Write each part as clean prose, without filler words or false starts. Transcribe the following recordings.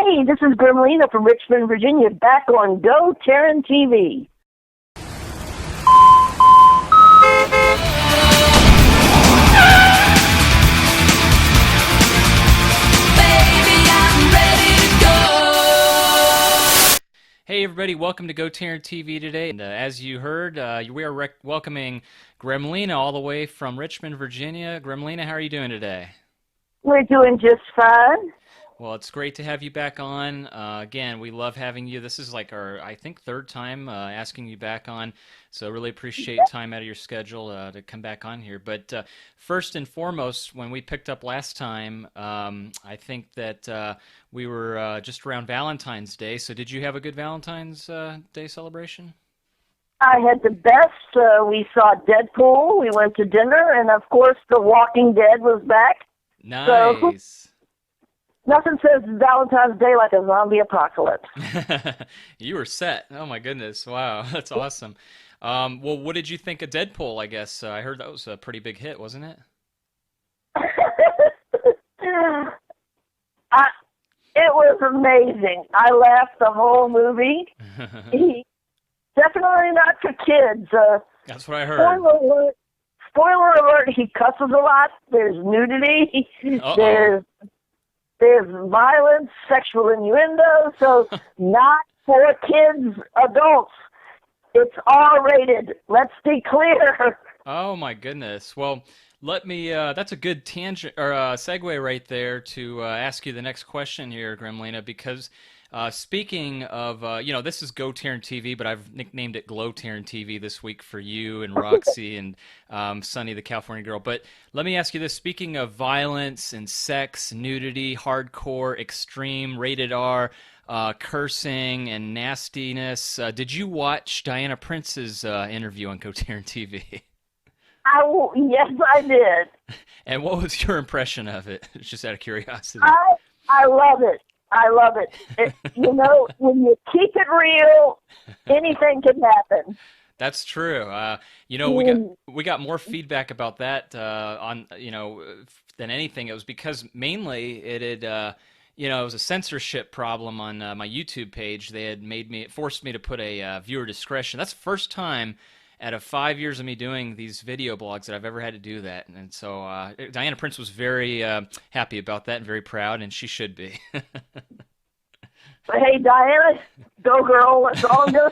Hey, this is Gremlina from Richmond, Virginia, back on GoTarryn TV. Hey everybody, welcome to GoTarryn TV today. And as you heard, we are welcoming Gremlina all the way from Richmond, Virginia. Gremlina, how are you doing today? We're doing just fine. Well, it's great to have you back on. Again, we love having you. This is like our, I think, third time asking you back on. So really appreciate time out of your schedule to come back on here. But first and foremost, when we picked up last time, I think that we were just around Valentine's Day. So did you have a good Valentine's Day celebration? I had the best. We saw Deadpool. We went to dinner. And, of course, The Walking Dead was back. Nice. So, nothing says Valentine's Day like a zombie apocalypse. You were set. Oh, my goodness. Wow. That's awesome. Well, what did you think of Deadpool, I guess? I heard that was a pretty big hit, wasn't it? It was amazing. I laughed the whole movie. Definitely not for kids. That's what I heard. Spoiler alert, he cusses a lot. There's nudity. There's violence, sexual innuendo. So not for kids, adults. It's R-rated. Let's be clear. Oh my goodness. Well, let me. That's a good tangent or segue right there to ask you the next question here, Gremlina, because. Speaking of, this is GoTarryn TV, but I've nicknamed it GloTarryn TV this week for you and Roxy and Sunny, the California girl. But let me ask you this. Speaking of violence and sex, nudity, hardcore, extreme, rated R, cursing, and nastiness, did you watch Diana Prince's interview on GoTarryn TV? Yes, I did. And what was your impression of it? Just out of curiosity. I love it. I love it. When you keep it real, anything can happen. That's true. We got more feedback about that than anything. It was because mainly it had it was a censorship problem on my YouTube page. They had forced me to put a viewer discretion. That's the first time out of 5 years of me doing these video blogs that I've ever had to do that. And so Diana Prince was very happy about that and very proud, and she should be. Hey, Diana, go girl. That's all I'm doing.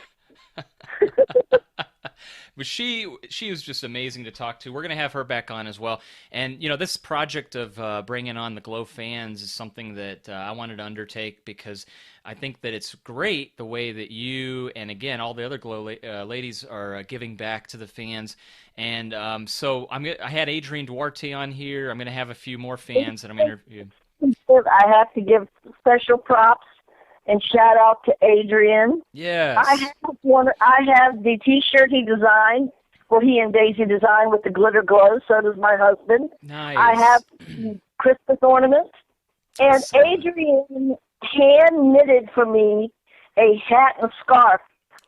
But she was just amazing to talk to. We're going to have her back on as well. And, this project of bringing on the Glow fans is something that I wanted to undertake because I think that it's great the way that you and, again, all the other Glow ladies are giving back to the fans. And so I had Adrienne Duarte on here. I'm going to have a few more fans that I'm interviewing. I have to give special props and shout out to Adrian. Yes. I have the T-shirt he designed. Well, he and Daisy designed with the glitter glow. So does my husband. Nice. I have Christmas ornaments. And Adrian hand knitted for me a hat and scarf,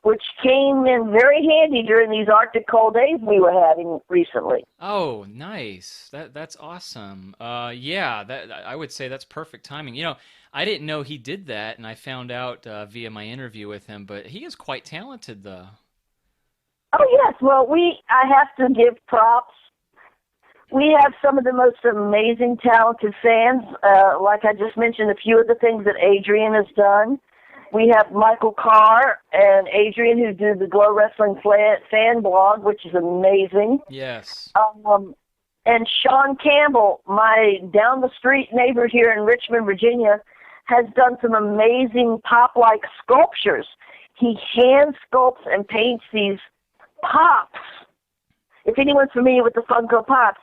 which came in very handy during these Arctic cold days we were having recently. Oh, nice. That's awesome. I would say that's perfect timing. I didn't know he did that, and I found out via my interview with him, but he is quite talented, though. Oh, yes. Well, I have to give props. We have some of the most amazing, talented fans. Like I just mentioned, a few of the things that Adrian has done. We have Michael Carr and Adrian who do the Glow Wrestling fan blog, which is amazing. Yes. And Sean Campbell, my down-the-street neighbor here in Richmond, Virginia, has done some amazing pop-like sculptures. He hand sculpts and paints these pops. If anyone's familiar with the Funko Pops,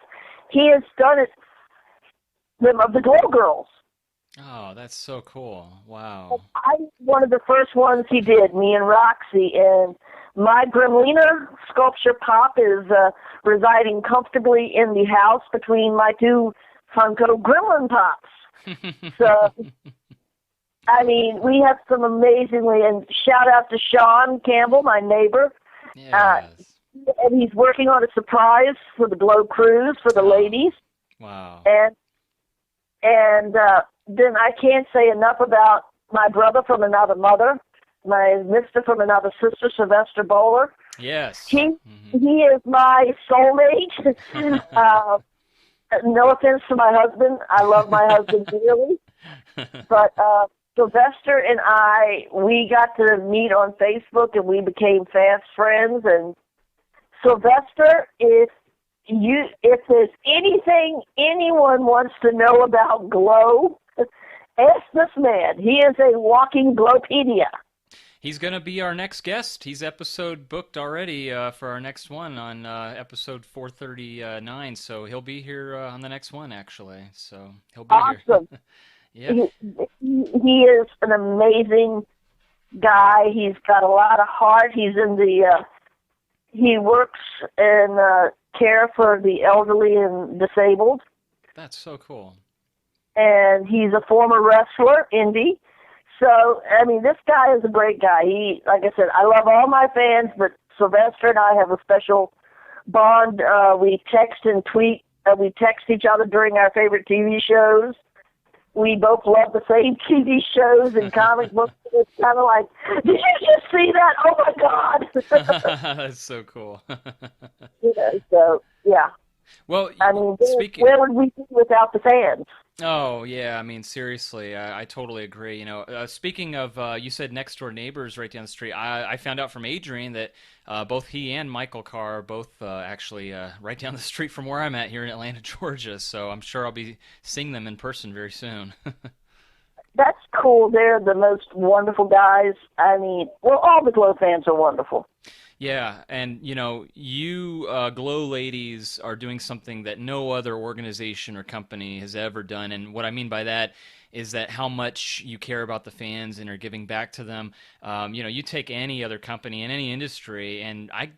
he has done it of the Glow Girls. Oh, that's so cool. Wow. I'm one of the first ones he did, me and Roxy, and my Gremlina sculpture pop is residing comfortably in the house between my two Funko Gremlin Pops. So, we have some amazingly, and shout out to Sean Campbell, my neighbor. Yes. And he's working on a surprise for the Glow Cruise for the ladies. Wow. And then I can't say enough about my brother from another mother, my mister from another sister, Sylvester Bowler. Yes. He is my soulmate. No offense to my husband. I love my husband dearly. But Sylvester and we got to meet on Facebook, and we became fast friends. And Sylvester, if there's anything anyone wants to know about Glow, ask this man. He is a walking Glowpedia. He's going to be our next guest. He's episode booked already for our next one on episode 439. So he'll be here on the next one, actually. So he'll be awesome. Here. Yeah. He is an amazing guy. He's got a lot of heart. He works in care for the elderly and disabled. That's so cool. And he's a former wrestler, Indy. So, I mean, this guy is a great guy. Like I said, I love all my fans, but Sylvester and I have a special bond. We text and tweet. We text each other during our favorite TV shows. We both love the same TV shows and comic books. It's kind of like, did you just see that? Oh, my God. That's so cool. So, yeah. Well, I mean, where would we be without the fans? Oh, yeah, I mean, seriously, I totally agree. You know, speaking of, you said next-door neighbors right down the street, I found out from Adrian that both he and Michael Carr are both actually right down the street from where I'm at here in Atlanta, Georgia, so I'm sure I'll be seeing them in person very soon. That's cool. They're the most wonderful guys. I mean, well, all the Glow fans are wonderful. Yeah, and you know, you Glow ladies are doing something that no other organization or company has ever done, and what I mean by that is that how much you care about the fans and are giving back to them. You know, you take any other company in any industry, and I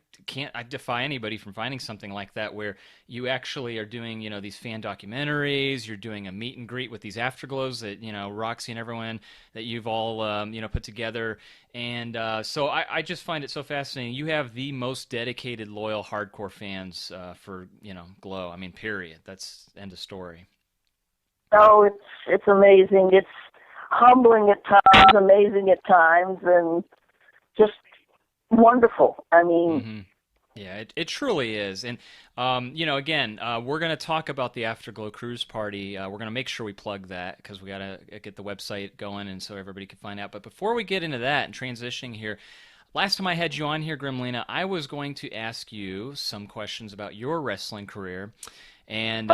defy anybody from finding something like that where you actually are doing, you know, these fan documentaries, you're doing a meet and greet with these afterglows that, you know, Roxy and everyone that you've all, you know, put together. And so I just find it so fascinating. You have the most dedicated, loyal, hardcore fans for, you know, Glow. I mean, period. That's end of story. Oh, it's amazing. It's humbling at times, amazing at times, and just wonderful. I mean, yeah, it truly is. And you know, again, we're going to talk about the Afterglow Cruise Party. We're going to make sure we plug that because we got to get the website going and so everybody can find out. But before we get into that and transitioning here, last time I had you on here, Gremlina, I was going to ask you some questions about your wrestling career. And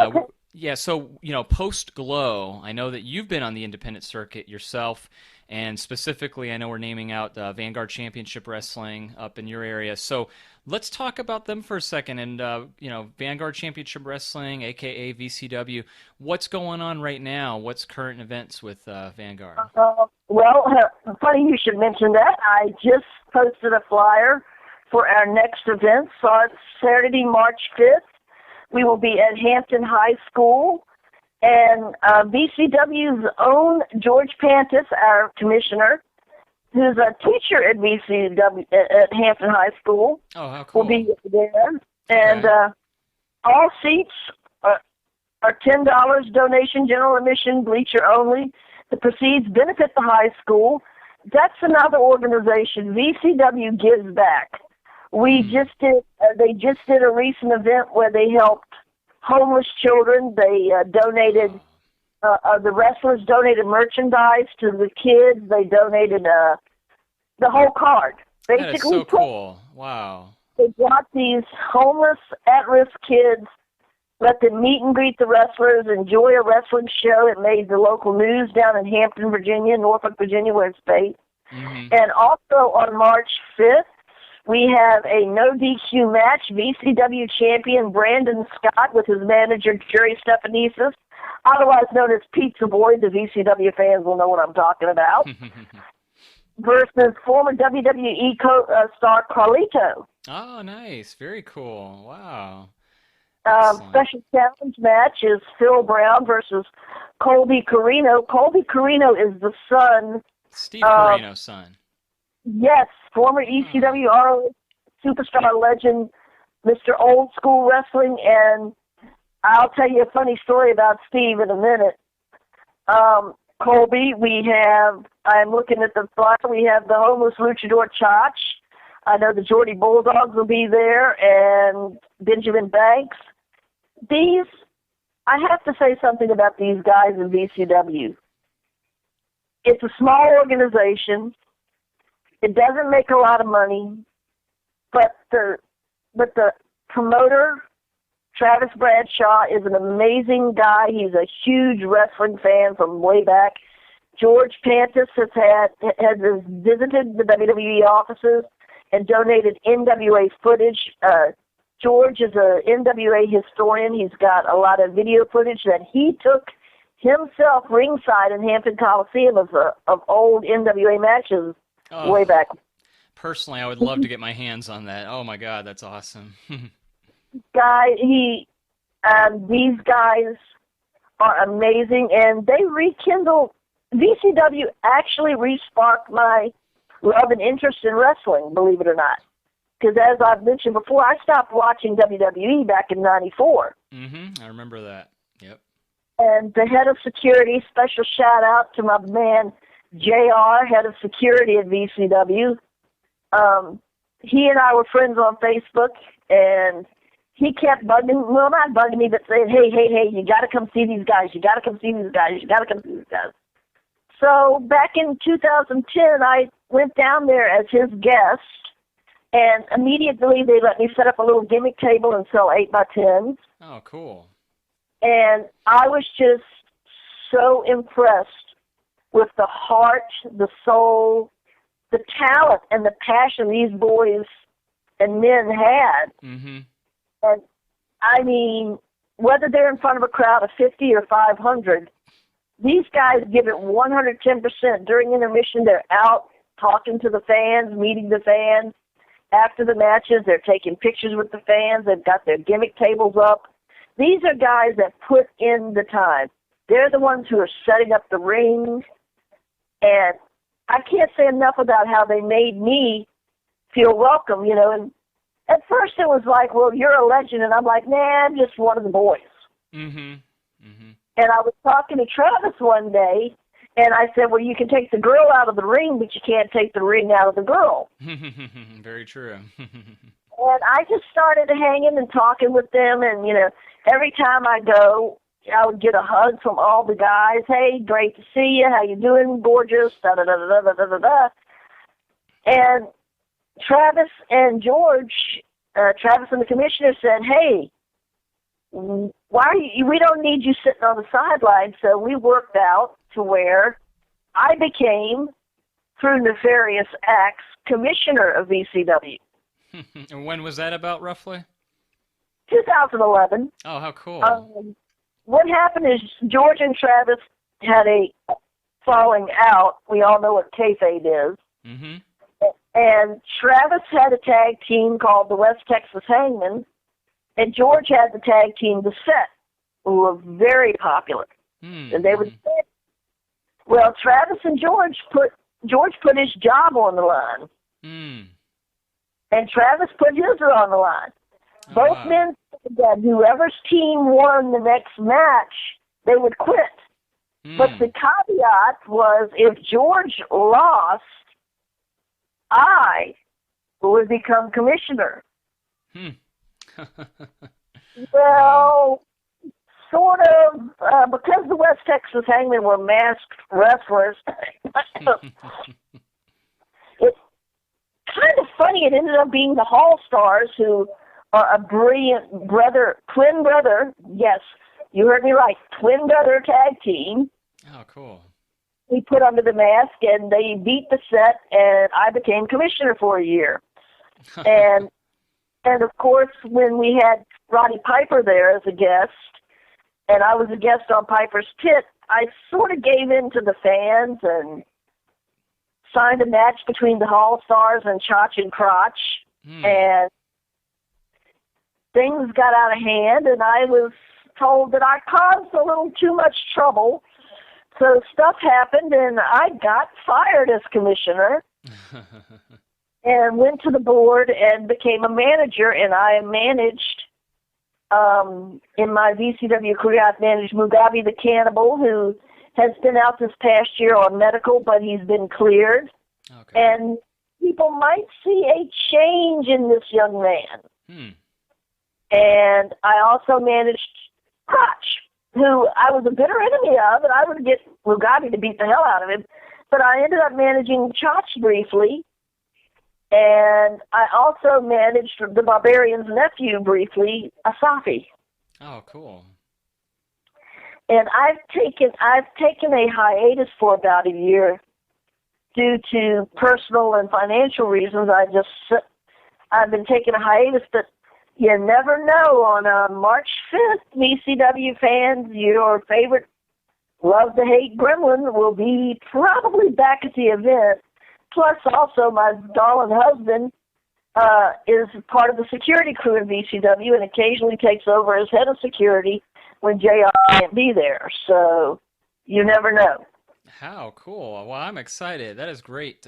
yeah, so, you know, post-Glow, I know that you've been on the independent circuit yourself, and specifically I know we're naming out Vanguard Championship Wrestling up in your area. So let's talk about them for a second. And, you know, Vanguard Championship Wrestling, a.k.a. VCW, what's going on right now? What's current events with Vanguard? Well, funny you should mention that. I just posted a flyer for our next event. So it's Saturday, March 5th. We will be at Hampton High School, and VCW's own George Pantis, our commissioner, who's a teacher at VCW at Hampton High School, how cool. will be there. And all seats are $10, donation, general admission, bleacher only. The proceeds benefit the high school. That's another organization. VCW gives back. They just did a recent event where they helped homeless children. They donated, the wrestlers donated merchandise to the kids. They donated the whole card. Basically, that is so cool. Wow. They brought these homeless, at-risk kids, let them meet and greet the wrestlers, enjoy a wrestling show. It made the local news down in Hampton, Virginia, Norfolk, Virginia, where it's based. And also on March 5th, we have a no DQ match, VCW champion Brandon Scott with his manager Jerry Stefanesis, otherwise known as Pizza Boy. The VCW fans will know what I'm talking about. Versus former WWE star Carlito. Oh, nice. Very cool. Wow. Special challenge match is Phil Brown versus Colby Carino. Colby Carino is the son. Steve Carino's son. Yes, former ECW ROH superstar legend, Mr. Old School Wrestling, and I'll tell you a funny story about Steve in a minute. Colby. I'm looking at the flyer, we have the homeless luchador Chach. I know the Geordie Bulldogs will be there, and Benjamin Banks. I have to say something about these guys in VCW. It's a small organization. It doesn't make a lot of money, but the promoter, Travis Bradshaw, is an amazing guy. He's a huge wrestling fan from way back. George Pantis has visited the WWE offices and donated NWA footage. George is a NWA historian. He's got a lot of video footage that he took himself ringside in Hampton Coliseum of old NWA matches way back. Personally, I would love to get my hands on that. Oh my God, that's awesome. These guys are amazing, and they rekindle. VCW actually re-sparked my love and interest in wrestling, believe it or not. Because as I've mentioned before, I stopped watching WWE back in '94. I remember that. Yep. And the head of security, special shout out to my man JR, head of security at VCW. He and I were friends on Facebook, and he kept not bugging me, but saying, hey, you got to come see these guys. You got to come see these guys. You got to come see these guys. So back in 2010, I went down there as his guest, and immediately they let me set up a little gimmick table and sell 8x10s. Oh, cool. And I was just so impressed with the heart, the soul, the talent, and the passion these boys and men had. And, I mean, whether they're in front of a crowd of 50 or 500, these guys give it 110%. During intermission, they're out talking to the fans, meeting the fans. After the matches, they're taking pictures with the fans. They've got their gimmick tables up. These are guys that put in the time. They're the ones who are setting up the ring. And I can't say enough about how they made me feel welcome, you know. And at first it was like, well, you're a legend. And I'm like, nah, I'm just one of the boys. And I was talking to Travis one day, and I said, well, you can take the girl out of the ring, but you can't take the ring out of the girl. Very true. And I just started hanging and talking with them, and, you know, every time I go, I would get a hug from all the guys. Hey, great to see you. How you doing? Gorgeous. Da-da-da-da-da-da-da. And Travis and George, Travis and the commissioner said, hey, we don't need you sitting on the sideline. So we worked out to where I became, through nefarious acts, commissioner of VCW. And when was that about, roughly? 2011. Oh, how cool. What happened is George and Travis had a falling out. We all know what kayfabe is. And Travis had a tag team called the West Texas Hangmen, and George had the tag team The Set, who were very popular. And they would say, well, Travis and George put his job on the line. And Travis put his on the line. Both men said that whoever's team won the next match, they would quit. But the caveat was if George lost, I would become commissioner. Well, sort of, because the West Texas Hangmen were masked wrestlers, it's kind of funny. It ended up being the Hall Stars, who are a brilliant twin brother, yes, you heard me right, twin brother tag team. Oh, cool. We put under the mask, and they beat The Set, and I became commissioner for a year. And of course, when we had Roddy Piper there as a guest, and I was a guest on Piper's Pit, I sort of gave in to the fans and signed a match between the Hall Stars and Chach and Crotch. And things got out of hand, and I was told that I caused a little too much trouble. So stuff happened, and I got fired as commissioner and went to the board and became a manager, and I managed, in my VCW career, I've managed Mugabe the Cannibal, who has been out this past year on medical, but he's been cleared. Okay. And people might see a change in this young man. And I also managed Crotch, who I was a bitter enemy of, and I would get Lugatti to beat the hell out of him. But I ended up managing Chotch briefly, and I also managed the Barbarian's nephew briefly, Asafi. Oh, cool. And I've taken a hiatus for about a year due to personal and financial reasons. I've been taking a hiatus, but you never know. On March 5th, VCW fans, your favorite love to hate gremlin will be probably back at the event. Plus, also, my darling husband is part of the security crew in VCW and occasionally takes over as head of security when JR can't be there. So you never know. How cool. Well, I'm excited. That is great.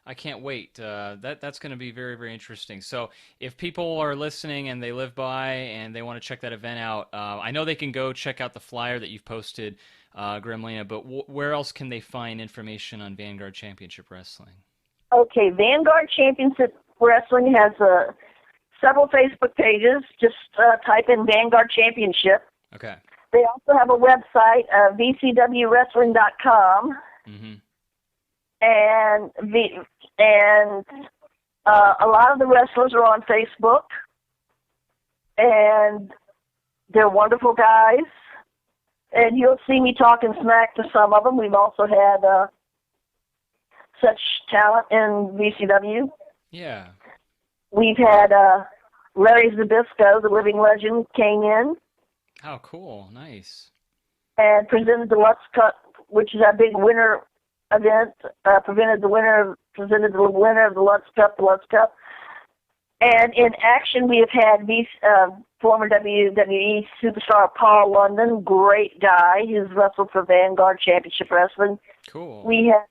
I can't wait. That's going to be very, very interesting. So if people are listening and they live by and they want to check that event out, I know they can go check out the flyer that you've posted, Gremlina, but where else can they find information on Vanguard Championship Wrestling? Okay, Vanguard Championship Wrestling has several Facebook pages. Just type in Vanguard Championship. Okay. They also have a website, vcwwrestling.com. Mm-hmm. And a lot of the wrestlers are on Facebook, and they're wonderful guys. And you'll see me talking smack to some of them. We've also had such talent in VCW. Yeah. We've had Larry Zbyszko, the living legend, came in. Oh, cool. Nice. And presented the Lutz Cup, which is our big winter event, presented the winner of the Lutz Cup. And in action, we have had former WWE superstar Paul London, great guy, who's wrestled for Vanguard Championship Wrestling. Cool. We have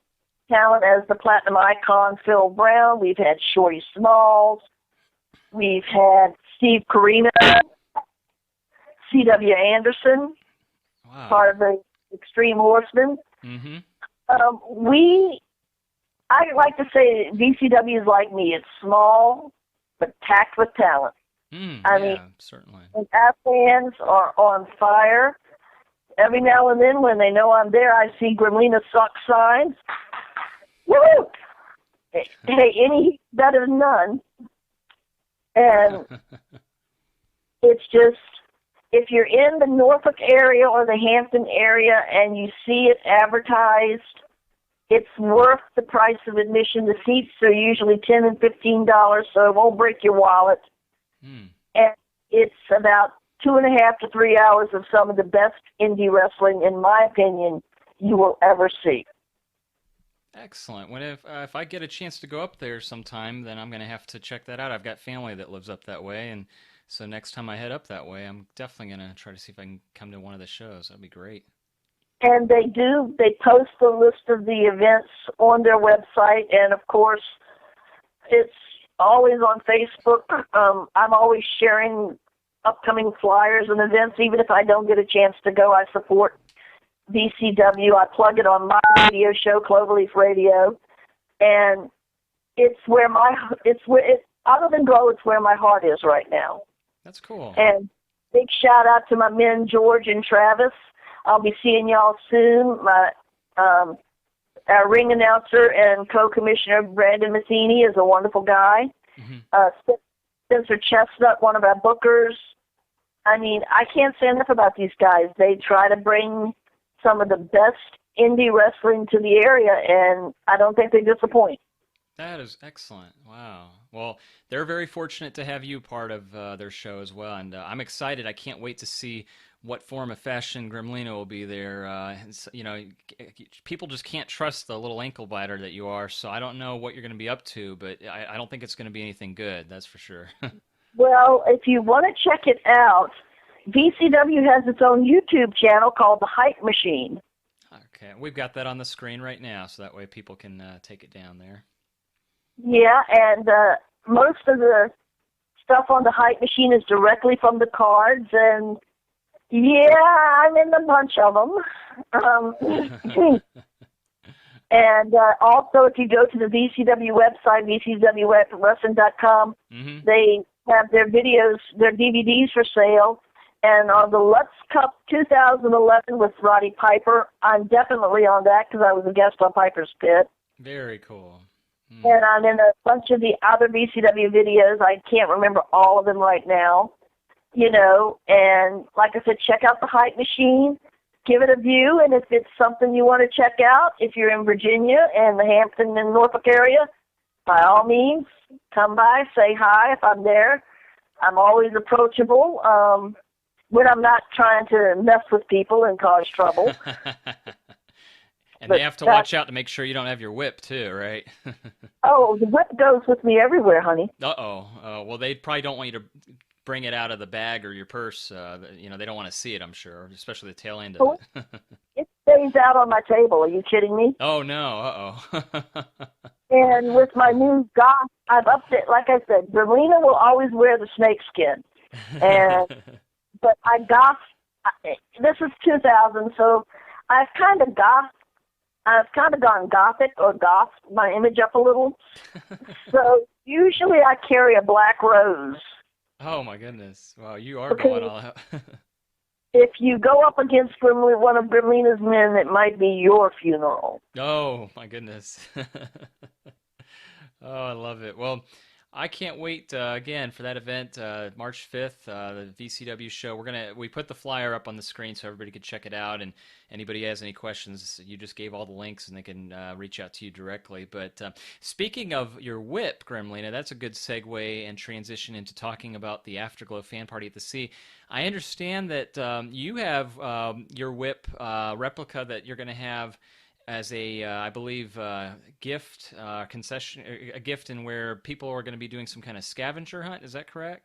talent as the Platinum Icon Phil Brown. We've had Shorty Smalls. We've had Steve Carino, C.W. Anderson, wow. part of the Extreme Horsemen. Mm-hmm. I like to say VCW is like me. It's small, but packed with talent. I mean, certainly. And our fans are on fire. Every now and then, when they know I'm there, I see Gremlina suck signs. Woo! Hey, any better than none. And it's just, if you're in the Norfolk area or the Hampton area and you see it advertised, it's worth the price of admission. The seats are usually $10 and $15, so it won't break your wallet. And it's about 2.5 to 3 hours of some of the best indie wrestling, in my opinion, you will ever see. Excellent. If I get a chance to go up there sometime, then I'm going to have to check that out. I've got family that lives up that way, and so next time I head up that way, I'm definitely going to try to see if I can come to one of the shows. That'd be great. And they post a list of the events on their website, and of course, it's always on Facebook. I'm always sharing upcoming flyers and events. Even if I don't get a chance to go, I support VCW. I plug it on my radio show, Cloverleaf Radio, and other than Glow, it's where my heart is right now. That's cool. And big shout out to my men, George and Travis. I'll be seeing y'all soon. Our ring announcer and co-commissioner, Brandon Matheny, is a wonderful guy. Mm-hmm. Spencer Chestnut, one of our bookers. I mean, I can't say enough about these guys. They try to bring some of the best indie wrestling to the area, and I don't think they disappoint. That is excellent. Wow. Well, they're very fortunate to have you part of their show as well, and I'm excited. I can't wait to see what form of fashion Gremlina will be there. People just can't trust the little ankle biter that you are, so I don't know what you're going to be up to, but I don't think it's going to be anything good, that's for sure. Well, if you want to check it out, VCW has its own YouTube channel called The Hype Machine. Okay, we've got that on the screen right now, so that way people can take it down there. Yeah, and most of the stuff on The Hype Machine is directly from the cards, and Yeah, I'm in a bunch of them. Um, and also, if you go to the VCW website, vcwwrestling.com, Mm-hmm. they have their videos, their DVDs for sale. And on the Lutz Cup 2011 with Roddy Piper, I'm definitely on that because I was a guest on Piper's Pit. Very cool. Mm. And I'm in a bunch of the other VCW videos. I can't remember all of them right now. You know, and like I said, check out the Hype Machine. Give it a view, and if it's something you want to check out, if you're in Virginia and the Hampton and Norfolk area, by all means, come by, say hi if I'm there. I'm always approachable when I'm not trying to mess with people and cause trouble. And But they have to watch out to make sure you don't have your whip too, right? Oh, the whip goes with me everywhere, honey. Uh-oh. Well, they probably don't want you to bring it out of the bag or your purse. You know, they don't want to see it, I'm sure, especially the tail end of it. It stays out on my table. Are you kidding me? Oh, no. Uh-oh. And with my new goth, I've upped it. Like I said, Gremlina will always wear the snakeskin. But I goth, this is 2000, so I've kind of gone gothic or goth my image up a little. So usually I carry a black rose. Oh, my goodness. Wow, you are going all out. If you go up against one of Gremlina's men, it might be your funeral. Oh, my goodness. Oh, I love it. Well, I can't wait again for that event, March 5th, the VCW show. We put the flyer up on the screen so everybody can check it out. And anybody has any questions, you just gave all the links and they can reach out to you directly. But speaking of your whip, Gremlina, that's a good segue and transition into talking about the Afterglow fan party at the Sea. I understand that you have your whip replica that you're going to have as a, I believe, gift concession, a gift in where people are going to be doing some kind of scavenger hunt. Is that correct?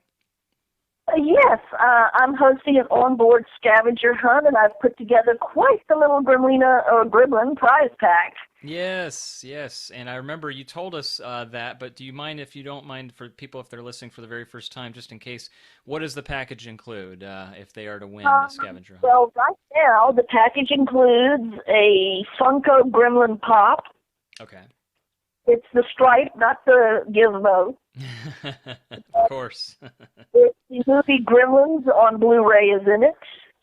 Yes, I'm hosting an onboard scavenger hunt, and I've put together quite the little Gremlina or Gremlin prize pack. Yes, yes. And I remember you told us that, but do you mind, if you don't mind, for people if they're listening for the very first time, just in case, what does the package include if they are to win the scavenger hunt? Well, right now, the package includes a Funko Gremlin Pop. Okay. It's the stripe, not the gizmo. Of course. It's the movie Gremlins on Blu-ray is in it.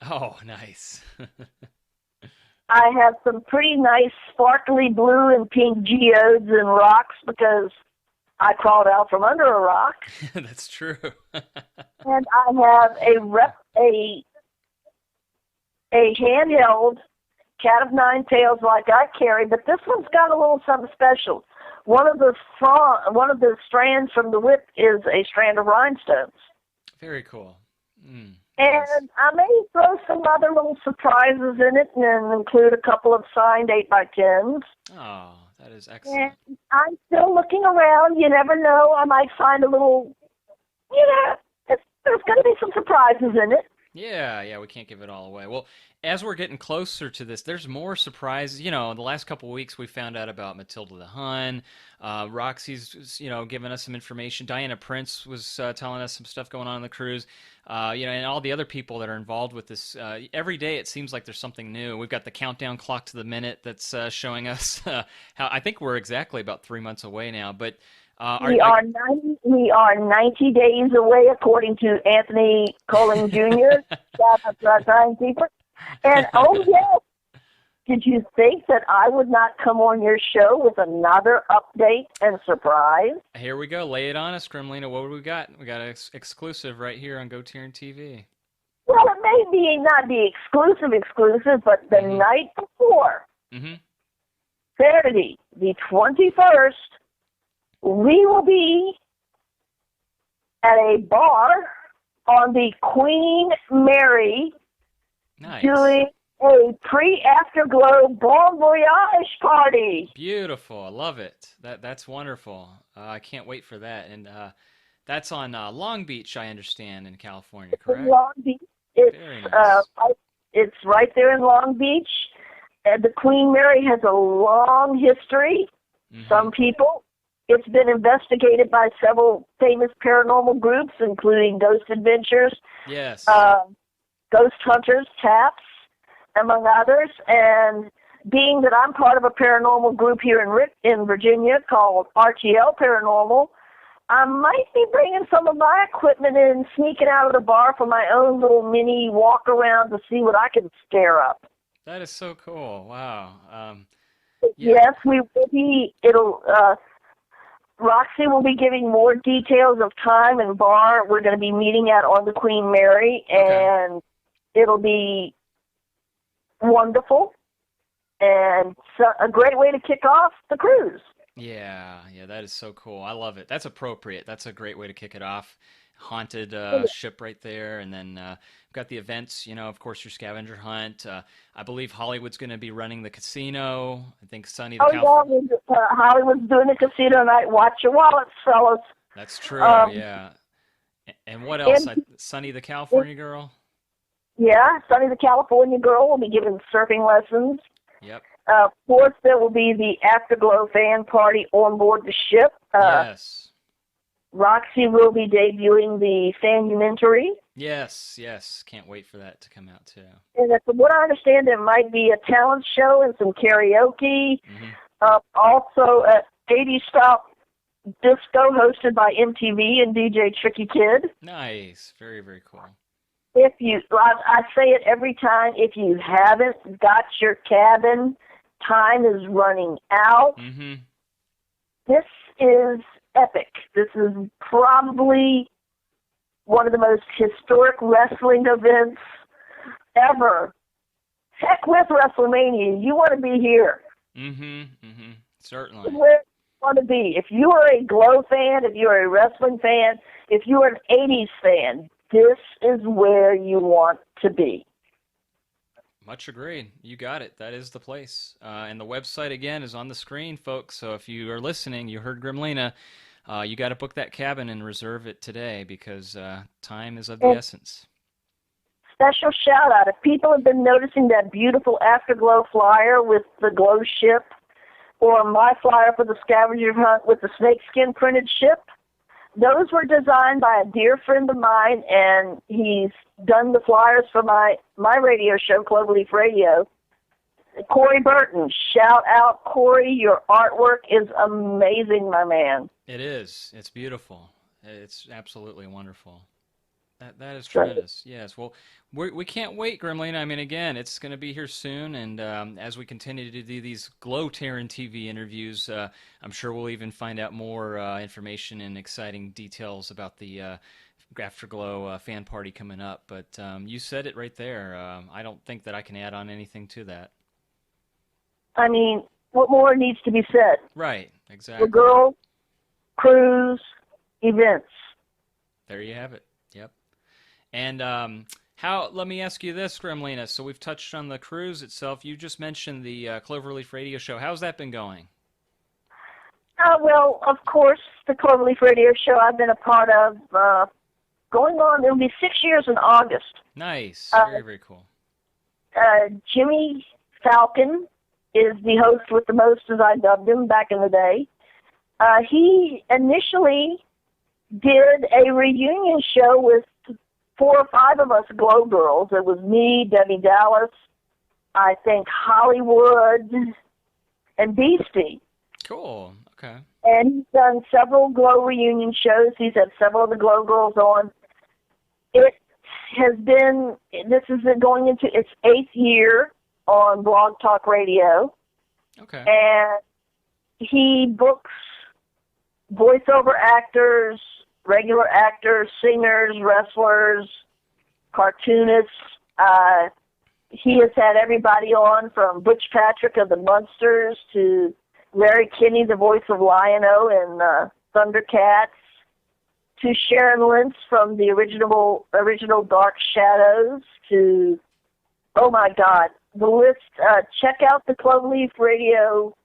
Oh, nice. I have some pretty nice sparkly blue and pink geodes and rocks because I crawled out from under a rock. That's true. And I have a handheld cat of nine tails like I carry, but this one's got a little something special. One of the strands from the whip is a strand of rhinestones. Very cool. And I may throw some other little surprises in it and include a couple of signed 8x10s. Oh, that is excellent. And I'm still looking around. You never know. I might find a little, there's going to be some surprises in it. Yeah, we can't give it all away. Well, as we're getting closer to this, there's more surprises. You know, in the last couple of weeks, we found out about Matilda the Hun. Roxy's, giving us some information. Diana Prince was telling us some stuff going on the cruise. And all the other people that are involved with this. Every day, it seems like there's something new. We've got the countdown clock to the minute that's showing us how. I think we're exactly about 3 months away now, but. We are 90 days away, according to Anthony Colling Jr. Shout out to our timekeeper. And oh yes, did you think that I would not come on your show with another update and surprise? Here we go. Lay it on us, Gremlina. What do we got? We got an exclusive right here on GoTarryn TV. Well, it may not be exclusive, but the night before, Saturday, the 21st. We will be at a bar on the Queen Mary doing a pre-Afterglow Bon Voyage party. Beautiful. I love it. That's wonderful. I can't wait for that. And that's on Long Beach, I understand, in California, correct? Long Beach. Very nice. It's right there in Long Beach. The Queen Mary has a long history. Some people. It's been investigated by several famous paranormal groups, including Ghost Adventures. Yes. ghost hunters, taps, among others. And being that I'm part of a paranormal group here in Virginia called RTL Paranormal, I might be bringing some of my equipment in, sneaking out of the bar for my own little mini walk around to see what I can scare up. That is so cool. Wow. Yeah. Yes, we will be. Roxy will be giving more details of time and bar we're going to be meeting at on the Queen Mary, and it'll be wonderful and a great way to kick off the cruise. Yeah, that is so cool. I love it. That's appropriate. That's a great way to kick it off. Haunted ship right there, and then we've got the events. Of course, your scavenger hunt. I believe Hollywood's going to be running the casino. I think Sunny the Hollywood's doing the casino night. Watch your wallets, fellas. That's true. Yeah. And what else? Sunny the California girl. Yeah, Sunny the California girl will be giving surfing lessons. Yep. Of course, there will be the Afterglow fan party on board the ship. Yes. Roxy will be debuting the Fanumentary. Yes. Can't wait for that to come out, too. And from what I understand, there might be a talent show and some karaoke. Mm-hmm. Also, an 80s style disco hosted by MTV and DJ Tricky Kid. Nice. Very, very cool. I say it every time, if you haven't got your cabin, time is running out. Mm-hmm. This is epic. This is probably one of the most historic wrestling events ever. Heck with WrestleMania. You want to be here. Mm-hmm. Certainly. Where you want to be. If you are a Glow fan, if you are a wrestling fan, if you are an 80s fan, this is where you want to be. Much agreed. You got it. That is the place. And the website, again, is on the screen, folks. So if you are listening, you heard Gremlina, you got to book that cabin and reserve it today because time is of the essence. Special shout-out. If people have been noticing that beautiful Afterglow flyer with the glow ship or my flyer for the scavenger hunt with the snakeskin printed ship, those were designed by a dear friend of mine, and he's done the flyers for my radio show, Cloverleaf Radio. Corey Burton. Shout out, Corey. Your artwork is amazing, my man. It is. It's beautiful. It's absolutely wonderful. That is tremendous. Yes. Well, we can't wait, Gremlina. I mean, again, it's going to be here soon, and as we continue to do these GoTarryn TV interviews, I'm sure we'll even find out more information and exciting details about the Afterglow fan party coming up. But you said it right there. I don't think that I can add on anything to that. I mean, what more needs to be said? Right. Exactly. The girl, cruise, events. There you have it. Yep. And let me ask you this, Gremlina. So we've touched on the cruise itself. You just mentioned the Cloverleaf Radio Show. How's that been going? Well, of course, the Cloverleaf Radio Show I've been a part of going on, it'll be 6 years in August. Nice. Very, very cool. Jimmy Falcon is the host with the most, as I dubbed him back in the day. He initially did a reunion show with 4 or 5 of us Glow Girls. It was me, Debbie Dallas, I think Hollywood, and Beastie. Cool. Okay. And he's done several Glow reunion shows. He's had several of the Glow Girls on. This is going into its 8th year on Blog Talk Radio. Okay. And he books voiceover actors, regular actors, singers, wrestlers, cartoonists. He has had everybody on from Butch Patrick of the Munsters to Larry Kinney, the voice of Lion-O and Thundercats, to Sharon Lynch from the original Dark Shadows to, oh my God, the list. Check out the Cloverleaf Radio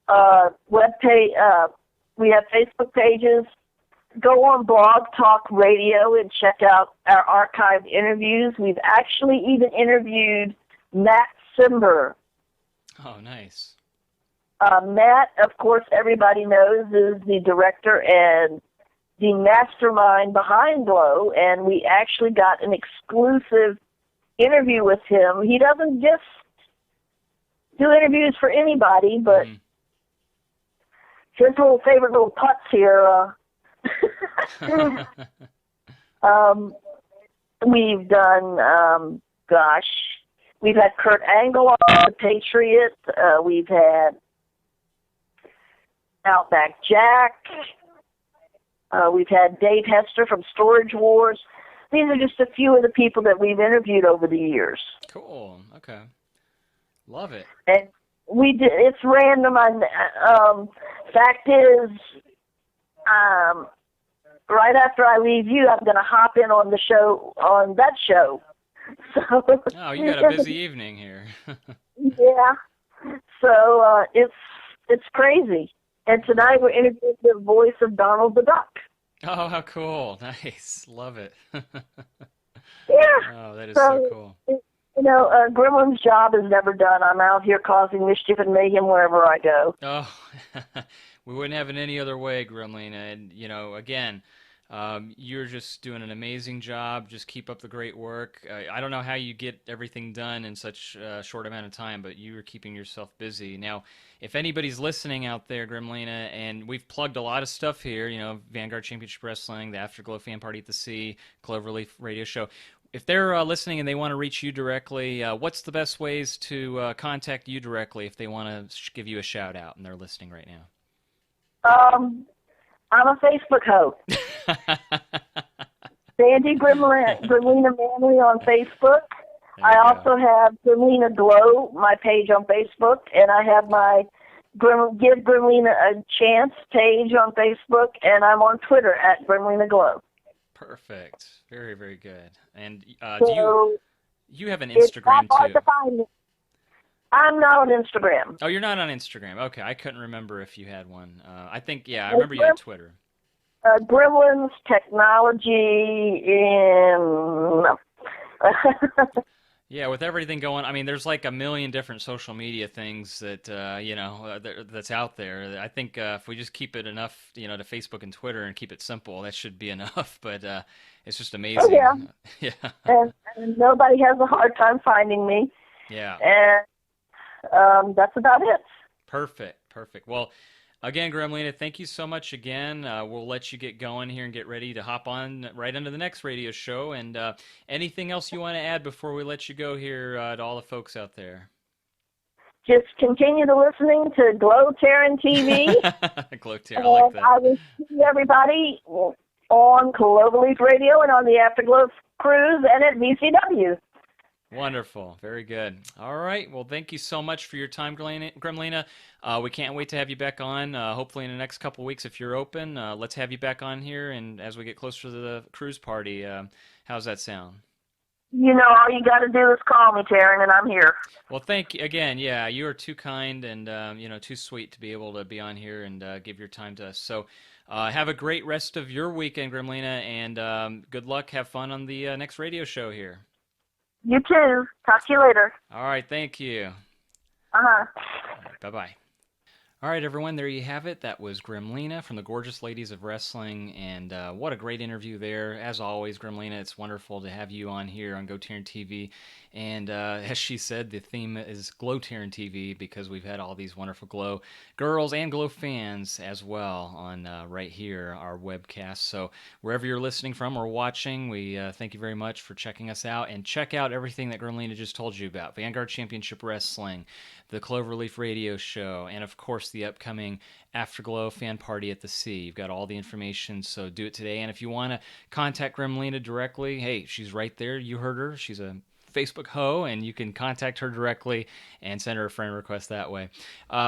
webpage. We have Facebook pages. Go on Blog Talk Radio and check out our archived interviews. We've actually even interviewed Matt Simber. Oh, nice. Matt, of course, everybody knows, is the director and the mastermind behind Glow, and we actually got an exclusive interview with him. He doesn't just do interviews for anybody, but his little favorite little putts here. We've done, we've had Kurt Angle on The Patriot. We've had Outback Jack. We've had Dave Hester from Storage Wars. These are just a few of the people that we've interviewed over the years. Cool. Okay. Love it. And it's random. Fact is, right after I leave you, I'm going to hop in on that show. So. Oh, you got a busy evening here. Yeah. So it's crazy. And tonight we're interviewing the voice of Donald the Duck. Oh, how cool. Nice. Love it. Yeah. Oh, that is so cool. Gremlin's job is never done. I'm out here causing mischief and mayhem wherever I go. Oh, we wouldn't have it any other way, Gremlina. And, again, you're just doing an amazing job. Just keep up the great work. I don't know how you get everything done in such a short amount of time, but you are keeping yourself busy. Now, if anybody's listening out there, Gremlina, and we've plugged a lot of stuff here, Vanguard Championship Wrestling, the Afterglow Fan Party at the Sea, Cloverleaf Radio Show. If they're listening and they want to reach you directly, what's the best ways to contact you directly if they want to give you a shout-out and they're listening right now? I'm a Facebook hoe. Sandy Gremlina Manley on Facebook. I also have Gremlina Glow, my page on Facebook, and I have my Give Gremlina a Chance page on Facebook, and I'm on Twitter at Gremlina Glow. Perfect. Very, very good. And you have an Instagram, it's not hard too? To find me. I'm not on Instagram. Oh, you're not on Instagram. Okay, I couldn't remember if you had one. I remember you had Twitter. Gremlins, technology, and... Yeah, with everything going, there's like a million different social media things that, that's out there. I think if we just keep it enough, to Facebook and Twitter and keep it simple, that should be enough. But it's just amazing. Oh, yeah. Yeah. And nobody has a hard time finding me. Yeah. And that's about it. Perfect. Well, again, Gremlina, thank you so much again. We'll let you get going here and get ready to hop on right into the next radio show. And anything else you want to add before we let you go here to all the folks out there? Just continue to listening to GoTarryn TV. GoTarryn, I like that. I will see everybody on Cloverleaf Radio and on the Afterglow Cruise and at VCW. Wonderful. Very good. All right. Well, thank you so much for your time, Gremlina. We can't wait to have you back on, hopefully in the next couple weeks if you're open. Let's have you back on here, and as we get closer to the cruise party, how's that sound? All you got to do is call me, Tarryn, and I'm here. Well, thank you again. Yeah, you are too kind and, too sweet to be able to be on here and give your time to us. So have a great rest of your weekend, Gremlina, and good luck. Have fun on the next radio show here. You too. Talk to you later. All right. Thank you. Uh-huh. Right, bye-bye. All right, everyone, there you have it. That was Gremlina from the Gorgeous Ladies of Wrestling, and what a great interview there. As always, Gremlina, it's wonderful to have you on here on GoTarryn TV, and as she said, the theme is GloTarryn TV because we've had all these wonderful Glow girls and Glow fans as well on right here, our webcast. So wherever you're listening from or watching, we thank you very much for checking us out, and check out everything that Gremlina just told you about. Vanguard Championship Wrestling, the Cloverleaf Radio Show, and of course the upcoming Afterglow Fan Party at the Sea. You've got all the information, so do it today. And if you want to contact Gremlina directly, hey, she's right there. You heard her. She's a Facebook hoe, and you can contact her directly and send her a friend request that way.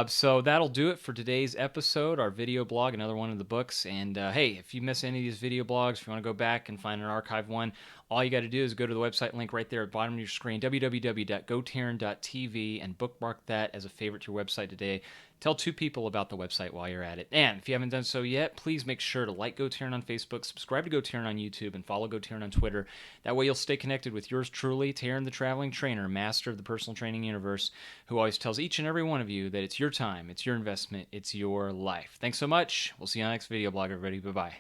So that'll do it for today's episode, our video blog, another one of the books. And hey, if you miss any of these video blogs, if you want to go back and find an archive one, all you got to do is go to the website link right there at the bottom of your screen, www.gotarryn.tv, and bookmark that as a favorite to your website today. Tell 2 people about the website while you're at it. And if you haven't done so yet, please make sure to like GoTarryn on Facebook, subscribe to GoTarryn on YouTube, and follow GoTarryn on Twitter. That way you'll stay connected with yours truly, Tarryn the Traveling Trainer, master of the personal training universe, who always tells each and every one of you that it's your time, it's your investment, it's your life. Thanks so much. We'll see you on the next video blog, everybody. Bye-bye.